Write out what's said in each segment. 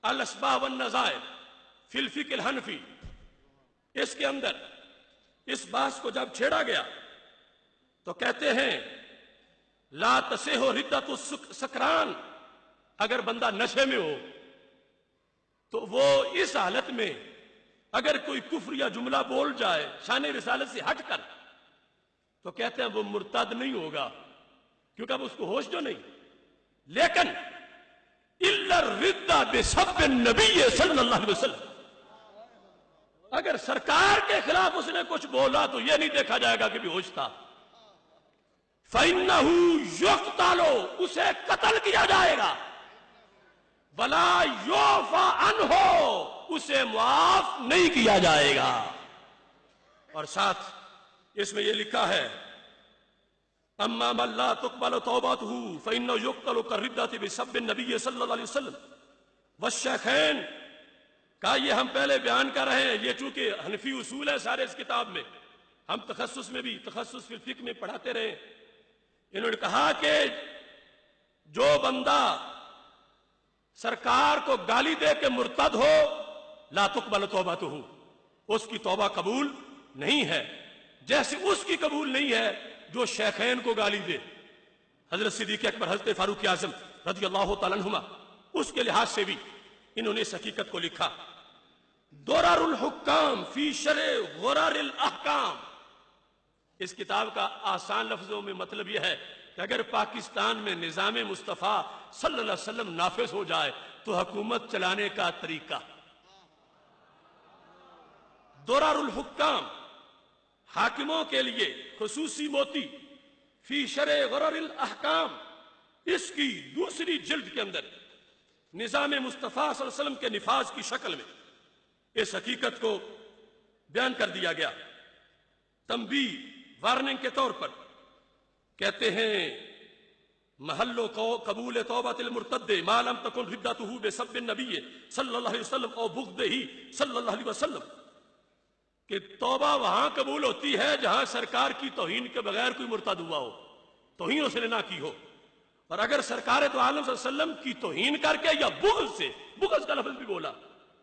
الاسباب والنظائر فی الفقہ الحنفی، اس کے اندر اس بحث کو جب چھیڑا گیا تو کہتے ہیں لا تصح ردۃ السکران، اگر بندہ نشے میں ہو تو وہ اس حالت میں اگر کوئی کفر یا جملہ بول جائے شان رسالت سے ہٹ کر تو کہتے ہیں وہ مرتد نہیں ہوگا، کیونکہ اب اس کو ہوش جو نہیں. لیکن الا الردۃ بسب النبی صلی اللہ علیہ وسلم، اگر سرکار کے خلاف اس نے کچھ بولا تو یہ نہیں دیکھا جائے گا کہ بھی ہوش تھا. فَإِنَّهُ يُقْتَلُ، اسے قتل کیا جائے گا. وَلَا يُعْفَى عَنْهُ، اسے معاف نہیں کیا جائے گا. اور ساتھ اس میں یہ لکھا ہے اما من لا تقبل توبته فإنه يقتل كالردة بسب النبي صلی اللہ علیہ وسلم والشیخین کا. یہ ہم پہلے بیان کر رہے ہیں، یہ چونکہ حنفی اصول ہے سارے اس کتاب میں، ہم تخصص میں بھی تخصص فی الفقہ میں پڑھاتے رہے. انہوں نے کہا کہ جو بندہ سرکار کو گالی دے کے مرتد ہو لا تقبل توبته، اس کی توبہ قبول نہیں ہے، جیسے اس کی قبول نہیں ہے جو شیخین کو گالی دے، حضرت صدیق اکبر، حضرت فاروق اعظم رضی اللہ تعالیٰ عنہما. اس کے لحاظ سے بھی انہوں نے اس حقیقت کو لکھا. درر الحکام فی شرح غرر الاحکام، اس کتاب کا آسان لفظوں میں مطلب یہ ہے کہ اگر پاکستان میں نظام مصطفیٰ صلی اللہ علیہ وسلم نافذ ہو جائے تو حکومت چلانے کا طریقہ. درر الحکام، حاکموں کے لیے خصوصی موتی، فی شرح غرر الاحکام، اس کی دوسری جلد کے اندر نظام مصطفیٰ صلی اللہ علیہ وسلم کے نفاذ کی شکل میں اس حقیقت کو بیان کر دیا گیا. تنبیہ، وارننگ کے طور پر کہتے ہیں محل قبول توبۃ المرتد ما لم تکن ردتہ بسب النبی صلی اللہ علیہ وسلم او بغضہ صلی اللہ علیہ وسلم، کہ توبہ وہاں قبول ہوتی ہے جہاں سرکار کی توہین کے بغیر کوئی مرتد ہوا ہو، توہین اس نے نہ کی ہو. اور اگر سرکار تو عالم صلی اللہ علیہ وسلم کی توہین کر کے یا بغض سے، بغض کا لفظ بھی بولا،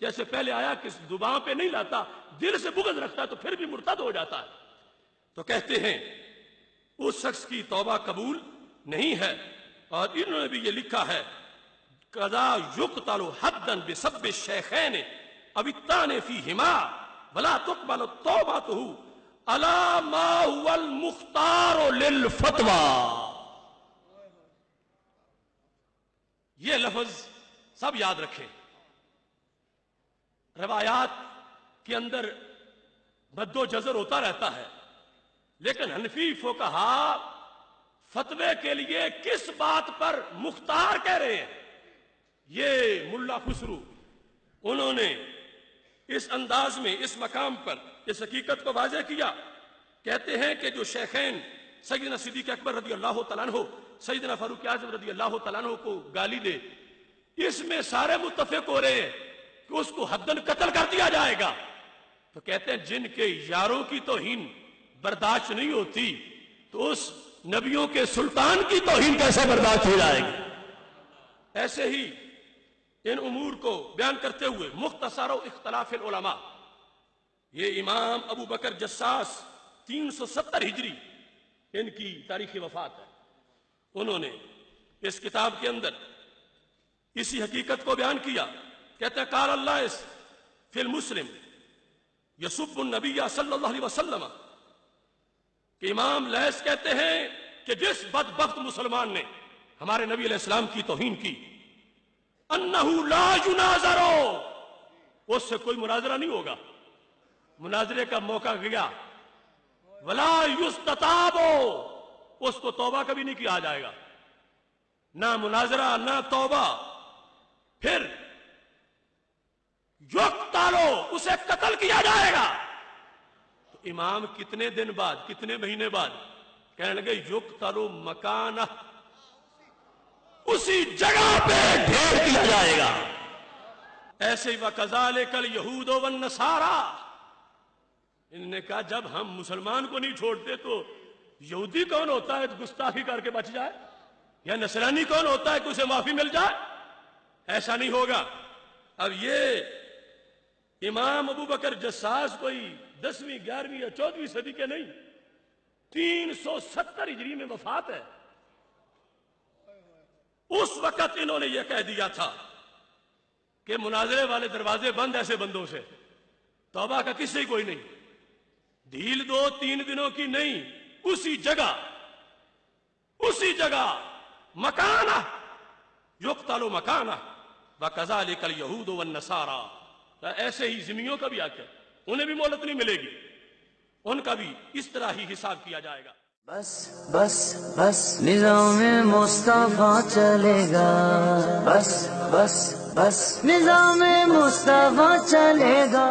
جیسے پہلے آیا کہ زبان پہ نہیں لاتا، دل سے بغض رکھتا ہے تو پھر بھی مرتد ہو جاتا ہے. تو کہتے ہیں اس شخص کی توبہ قبول نہیں ہے. اور انہوں نے بھی یہ لکھا ہے قضا یقتل حدا بسب الشیخین او الطعن فیہما ولا تقبل توبته علی ما هو المختار للفتوی. یہ لفظ سب یاد رکھیں. روایات کے اندر مد و جزر ہوتا رہتا ہے، لیکن حنفی فقہا فتوے کے لیے کس بات پر مختار کہہ رہے ہیں، یہ ملا خسرو انہوں نے اس انداز میں اس مقام پر اس حقیقت کو واضح کیا. کہتے ہیں کہ جو شیخین سیدنا صدیق اکبر رضی اللہ تعالیٰ عنہ، سیدنا فاروق اعظم رضی اللہ تعالیٰ عنہ کو گالی دے، اس میں سارے متفق ہو رہے ہیں کہ اس کو حداً قتل کر دیا جائے گا. تو کہتے ہیں جن کے یاروں کی توہین برداشت نہیں ہوتی تو اس نبیوں کے سلطان کی توہین کیسے برداشت ہو جائے گی. ایسے ہی ان امور کو بیان کرتے ہوئے مختصر و اختلاف العلماء، یہ امام ابو بکر جساس 370 ہجری ان کی تاریخ وفات ہے. انہوں نے اس کتاب کے اندر اسی حقیقت کو بیان کیا. کہتے ہیں قال اللہ فی المسلم یسب النبی صلی اللہ علیہ وسلم، کہ امام لیث کہتے ہیں کہ جس بدبخت مسلمان نے ہمارے نبی علیہ السلام کی توہین کی، انہ لا یناظر، اس سے کوئی مناظرہ نہیں ہوگا، مناظرے کا موقع گیا. ولا یستتاب، اس کو توبہ کبھی نہیں کیا جائے گا، نہ مناظرہ نہ توبہ. پھر یقتل، اسے قتل کیا جائے گا. تو امام کتنے دن بعد، کتنے مہینے بعد کہنے لگے یقتل مکانہ، اسی جگہ پہ ڈھیر کیا جائے گا. ایسے ہی وَكَذَلِكَ الْيَهُودُ وَالنَّصَارَى، انہوں نے کہا جب ہم مسلمان کو نہیں چھوڑتے تو یہودی کون ہوتا ہے گستاخی کر کے بچ جائے، یا نصرانی کون ہوتا ہے کہ اسے معافی مل جائے؟ ایسا نہیں ہوگا. اب یہ امام ابو بکر جساس کوئی 10ویں 11ویں یا 14ویں صدی کے نہیں، 370 ہجری میں وفات ہے۔ اس وقت انہوں نے یہ کہہ دیا تھا کہ مناظرے والے دروازے بند ایسے بندوں سے، توبہ کا قصہ ہی کوئی نہیں، ڈھیل 2-3 دنوں کی نہیں، اسی جگہ مکانہ یقتل مکانہ وَكَذَلِكَ الْيَهُودُ وَالنَّصَارَى، ایسے ہی ذمیوں کا بھی حق ہے، انہیں بھی مہلت نہیں ملے گی، ان کا بھی اس طرح ہی حساب کیا جائے گا۔ بس بس بس نظام مصطفیٰ چلے گا، بس بس بس نظام مصطفیٰ چلے گا۔